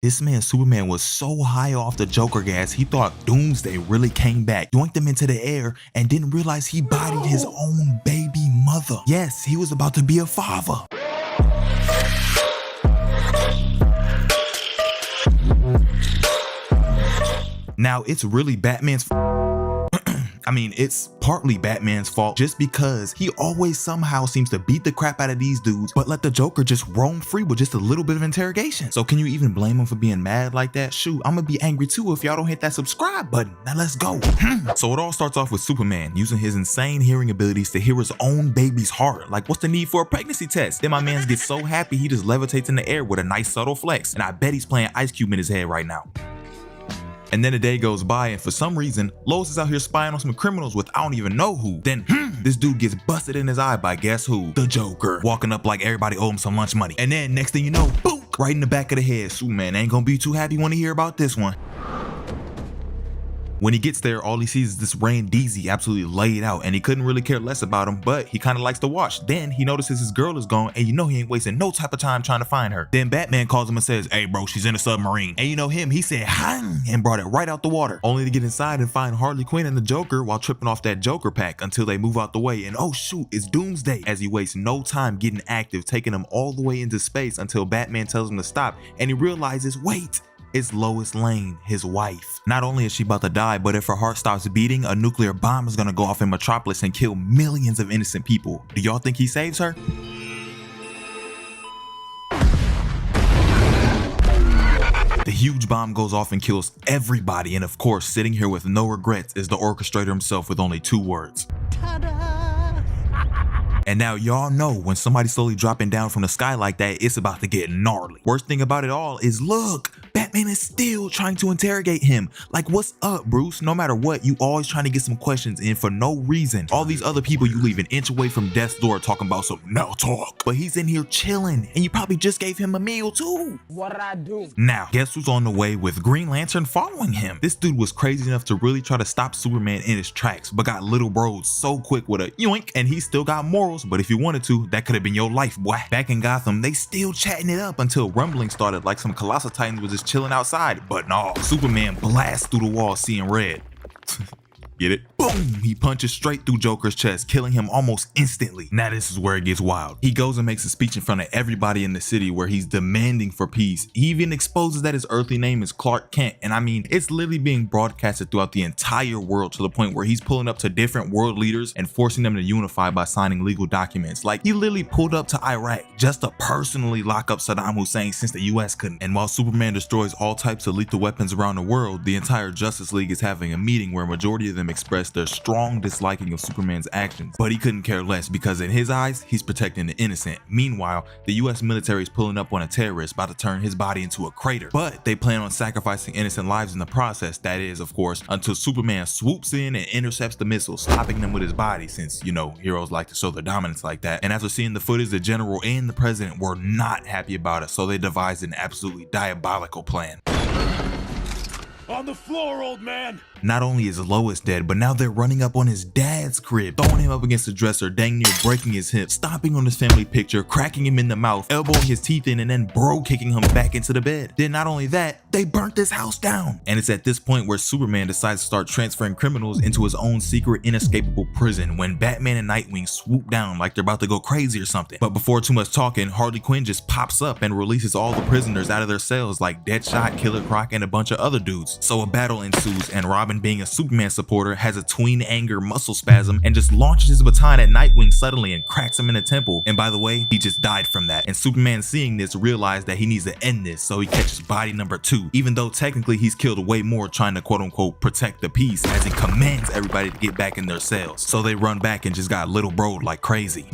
This man Superman was so high off the Joker gas, he thought Doomsday really came back, yoinked him into the air, and didn't realize he bodied his own baby mother. Yes, he was about to be a father. Now, it's really Batman's it's partly Batman's fault just because he always somehow seems to beat the crap out of these dudes, but let the Joker just roam free with just a little bit of interrogation. So can you even blame him for being mad like that? Shoot, I'm gonna be angry too if y'all don't hit that subscribe button. Now let's go. So it all starts off with Superman using his insane hearing abilities to hear his own baby's heart. Like, what's the need for a pregnancy test? Then my man gets so happy he just levitates in the air with a nice subtle flex, and I bet he's playing Ice Cube in his head right now. And then a day goes by, and for some reason, Lois is out here spying on some criminals with I don't even know who. Then, this dude gets busted in his eye by guess who? The Joker. Walking up like everybody owed him some lunch money. And then, next thing you know, boom, right in the back of the head. Superman ain't gonna be too happy when he hear about this one. When he gets there, all he sees is this Rain DZ absolutely laid out, and he couldn't really care less about him, but he kind of likes to watch. Then he notices his girl is gone, and you know he ain't wasting no type of time trying to find her. Then Batman calls him and says, "Hey bro, she's in a submarine." And you know him, he said "Hang," and brought it right out the water, only to get inside and find Harley Quinn and the Joker while tripping off that Joker pack until they move out the way. And oh shoot, it's Doomsday, as he wastes no time getting active, taking him all the way into space until Batman tells him to stop, and he realizes, wait, it's Lois Lane, his wife. Not only is she about to die, but if her heart stops beating, a nuclear bomb is gonna go off in Metropolis and kill millions of innocent people. Do y'all think he saves her? The huge bomb goes off and kills everybody, and of course, sitting here with no regrets is the orchestrator himself with only 2 words. And now y'all know when somebody's slowly dropping down from the sky like that, it's about to get gnarly. Worst thing about it all is, look, Batman is still trying to interrogate him. Like, what's up, Bruce? No matter what, you always trying to get some questions in for no reason. All these other people you leave an inch away from death's door talking about some now talk. But he's in here chilling, and you probably just gave him a meal too. What did I do? Now, guess who's on the way with Green Lantern following him? This dude was crazy enough to really try to stop Superman in his tracks, but got little broed so quick with a yoink, and he still got morals, but if you wanted to, that could have been your life, boy. Back in Gotham, they still chatting it up until rumbling started like some Colossal Titans was just chilling outside, but no, Superman blasts through the wall seeing red. Get it? Boom! He punches straight through Joker's chest, killing him almost instantly. Now this is where it gets wild. He goes and makes a speech in front of everybody in the city where he's demanding for peace. He even exposes that his earthly name is Clark Kent, and I mean, it's literally being broadcasted throughout the entire world to the point where he's pulling up to different world leaders and forcing them to unify by signing legal documents. Like, he literally pulled up to Iraq just to personally lock up Saddam Hussein since the US couldn't. And while Superman destroys all types of lethal weapons around the world, the entire Justice League is having a meeting where a majority of them express their strong disliking of Superman's actions, but he couldn't care less because in his eyes, he's protecting the innocent. Meanwhile, the US military is pulling up on a terrorist about to turn his body into a crater, but they plan on sacrificing innocent lives in the process. That is, of course, until Superman swoops in and intercepts the missile, stopping them with his body since, you know, heroes like to show their dominance like that. And after seeing the footage, the general and the president were not happy about it, so they devised an absolutely diabolical plan. On the floor, old man! Not only is Lois dead, but now they're running up on his dad's crib, throwing him up against the dresser, dang near breaking his hip, stomping on his family picture, cracking him in the mouth, elbowing his teeth in, and then bro kicking him back into the bed. Then not only that, they burnt this house down. And it's at this point where Superman decides to start transferring criminals into his own secret inescapable prison when Batman and Nightwing swoop down like they're about to go crazy or something. But before too much talking, Harley Quinn just pops up and releases all the prisoners out of their cells like Deadshot, Killer Croc, and a bunch of other dudes. So a battle ensues, and Robin, being a Superman supporter, has a tween anger muscle spasm and just launches his baton at Nightwing suddenly and cracks him in the temple. And by the way, he just died from that. And Superman, seeing this, realized that he needs to end this, so he catches body number 2, even though technically he's killed way more trying to quote unquote protect the peace, as he commands everybody to get back in their cells. So they run back and just got little broed like crazy.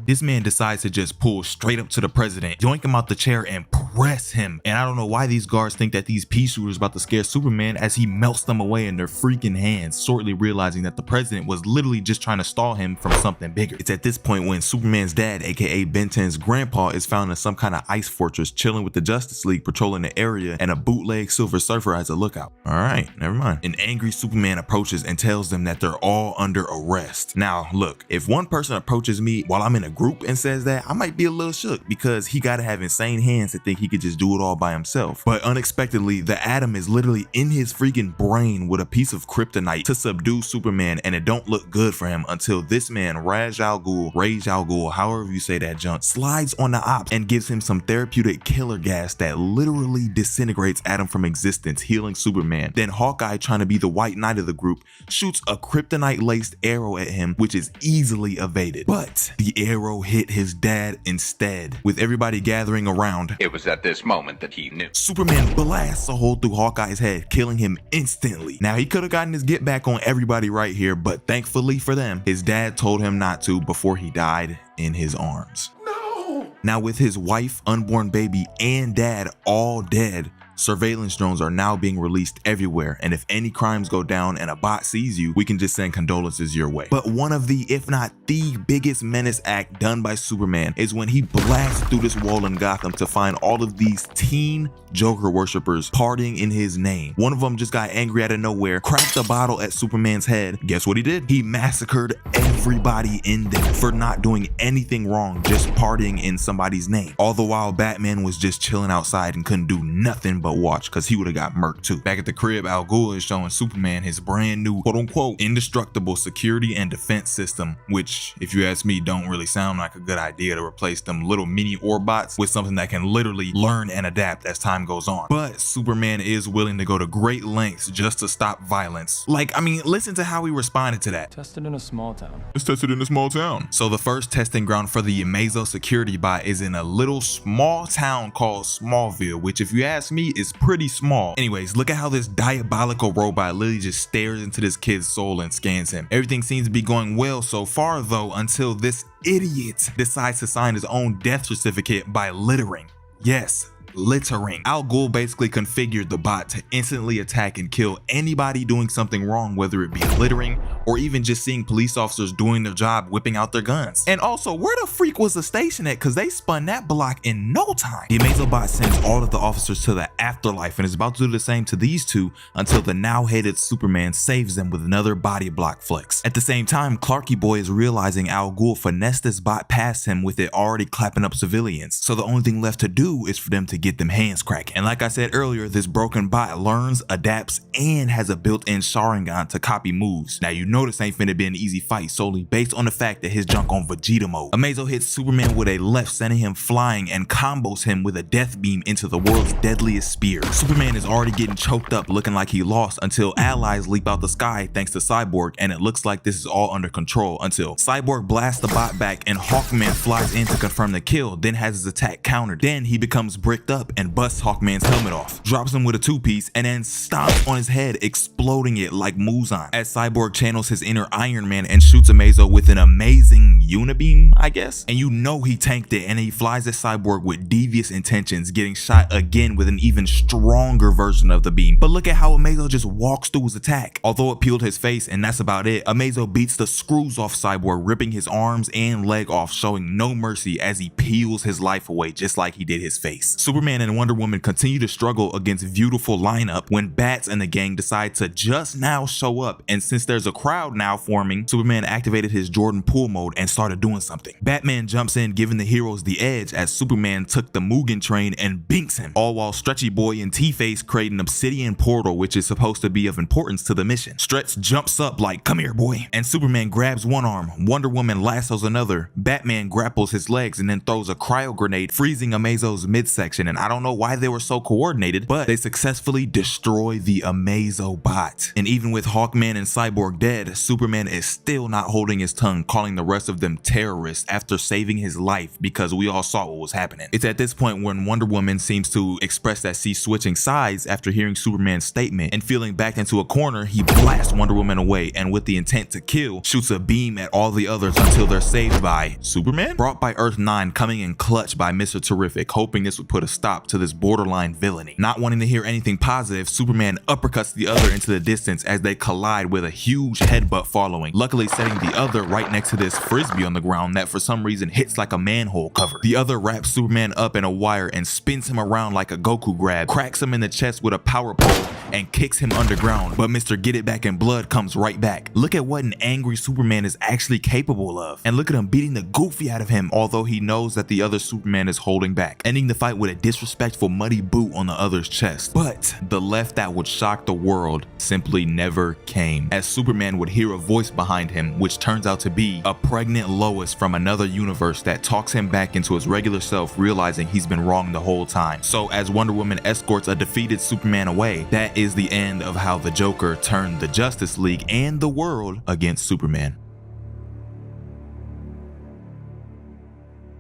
This man decides to just pull straight up to the president, yoink him out the chair, and press him. And I don't know why these guards think that these pea shooters about to scare Superman, as he melts them away in their freaking hands, shortly realizing that the president was literally just trying to stall him from something bigger. It's at this point when Superman's dad, aka Ben 10's grandpa, is found in some kind of ice fortress chilling with the Justice League patrolling the area and a bootleg Silver Surfer as a lookout. Alright, never mind. An angry Superman approaches and tells them that they're all under arrest. Now look, if one person approaches me while I'm in a group and says that, I might be a little shook because he gotta have insane hands to think he could just do it all by himself. But unexpectedly, the Atom is literally in his freaking brain with a piece of kryptonite to subdue Superman, and it don't look good for him until this man, Rage Al Ghul, however you say that junk, slides on the ops and gives him some therapeutic killer gas that literally disintegrates Atom from existence, healing Superman. Then Hawkeye, trying to be the white knight of the group, shoots a kryptonite-laced arrow at him, which is easily evaded. But the arrow hit his dad instead. With everybody gathering around, it was at this moment that he knew. Superman blasts a hole through Hawkeye's head, killing him instantly. Now he could have gotten his get back on everybody right here, but thankfully for them, his dad told him not to before he died in his arms. No! Now with his wife, unborn baby, and dad all dead, surveillance drones are now being released everywhere, and if any crimes go down and a bot sees you, we can just send condolences your way. But one of the, if not the biggest menace act done by Superman is when he blasts through this wall in Gotham to find all of these teen Joker worshippers partying in his name. One of them just got angry out of nowhere, cracked a bottle at Superman's head. Guess what he did? He massacred everybody in there for not doing anything wrong, just partying in somebody's name. All the while Batman was just chilling outside and couldn't do nothing but watch, because he would have got murked too. Back at the crib, Al Ghul is showing Superman his brand new quote-unquote indestructible security and defense system, which if you ask me don't really sound like a good idea to replace them little mini Orbots with something that can literally learn and adapt as time goes on. But Superman is willing to go to great lengths just to stop violence. Like, I mean, listen to how he responded to that. Tested in a small town. It's tested in a small town. So the first testing ground for the Amazo security bot is in a little small town called Smallville, which if you ask me is pretty small. Anyways, look at how this diabolical robot literally just stares into this kid's soul and scans him. Everything seems to be going well so far though, until this idiot decides to sign his own death certificate by littering. Yes, littering. Al Ghul basically configured the bot to instantly attack and kill anybody doing something wrong, whether it be littering or even just seeing police officers doing their job whipping out their guns. And also, where the freak was the station at? Because they spun that block in no time. The Amazo bot sends all of the officers to the afterlife and is about to do the same to these two until the now hated Superman saves them with another body block flex. At the same time, Clarky Boy is realizing Al Ghul finessed this bot past him with it already clapping up civilians. So the only thing left to do is for them to get them hands cracking. And like I said earlier, this broken bot learns, adapts, and has a built-in Sharingan to copy moves. Now you know this ain't finna be an easy fight solely based on the fact that his junk on Vegeta mode. Amazo hits Superman with a left, sending him flying, and combos him with a death beam into the world's deadliest spear. Superman is already getting choked up, looking like he lost, until allies leap out the sky thanks to Cyborg, and it looks like this is all under control until Cyborg blasts the bot back and Hawkman flies in to confirm the kill, then has his attack countered. Then he becomes bricked up and busts Hawkman's helmet off, drops him with a two-piece, and then stomps on his head, exploding it like Muzan, as Cyborg channels his inner Iron Man and shoots Amazo with an amazing unibeam, I guess. And you know he tanked it, and he flies at Cyborg with devious intentions, getting shot again with an even stronger version of the beam. But look at how Amazo just walks through his attack. Although it peeled his face and that's about it, Amazo beats the screws off Cyborg, ripping his arms and leg off, showing no mercy as he peels his life away just like he did his face. Superman and Wonder Woman continue to struggle against Beautiful lineup when Bats and the gang decide to just now show up, and since there's a crowd now forming, Superman activated his Jordan Poole mode and started doing something. Batman jumps in, giving the heroes the edge as Superman took the Mugen train and binks him, all while Stretchy Boy and T-Face create an obsidian portal which is supposed to be of importance to the mission. Stretch jumps up like, "Come here, boy," and Superman grabs one arm, Wonder Woman lassos another, Batman grapples his legs and then throws a cryo grenade, freezing Amazo's midsection. And I don't know why they were so coordinated, but they successfully destroy the Amazo bot. And even with Hawkman and Cyborg dead, Superman is still not holding his tongue, calling the rest of them terrorists after saving his life, because we all saw what was happening. It's at this point when Wonder Woman seems to express that she's switching sides after hearing Superman's statement, and feeling backed into a corner, he blasts Wonder Woman away and with the intent to kill, shoots a beam at all the others until they're saved by Superman, brought by Earth 9, coming in clutch by Mr. Terrific, hoping this would put a stop to this borderline villainy. Not wanting to hear anything positive, Superman uppercuts the other into the distance as they collide with a huge headbutt following, luckily setting the other right next to this frisbee on the ground that for some reason hits like a manhole cover. The other wraps Superman up in a wire and spins him around like a Goku grab, cracks him in the chest with a power pole, and kicks him underground, but Mr. Get It Back in Blood comes right back. Look at what an angry Superman is actually capable of, and look at him beating the goofy out of him, although he knows that the other Superman is holding back, ending the fight with a disrespectful muddy boot on the other's chest. But the left that would shock the world simply never came, as Superman would hear a voice behind him, which turns out to be a pregnant Lois from another universe that talks him back into his regular self, realizing he's been wrong the whole time. So as Wonder Woman escorts a defeated Superman away, that is the end of how the Joker turned the Justice League and the world against Superman.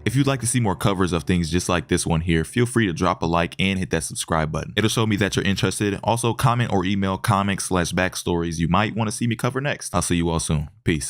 If you'd like to see more covers of things just like this one here, feel free to drop a like and hit that subscribe button. It'll show me that you're interested. Also, comment or email comics/backstories you might want to see me cover next. I'll see you all soon. Peace.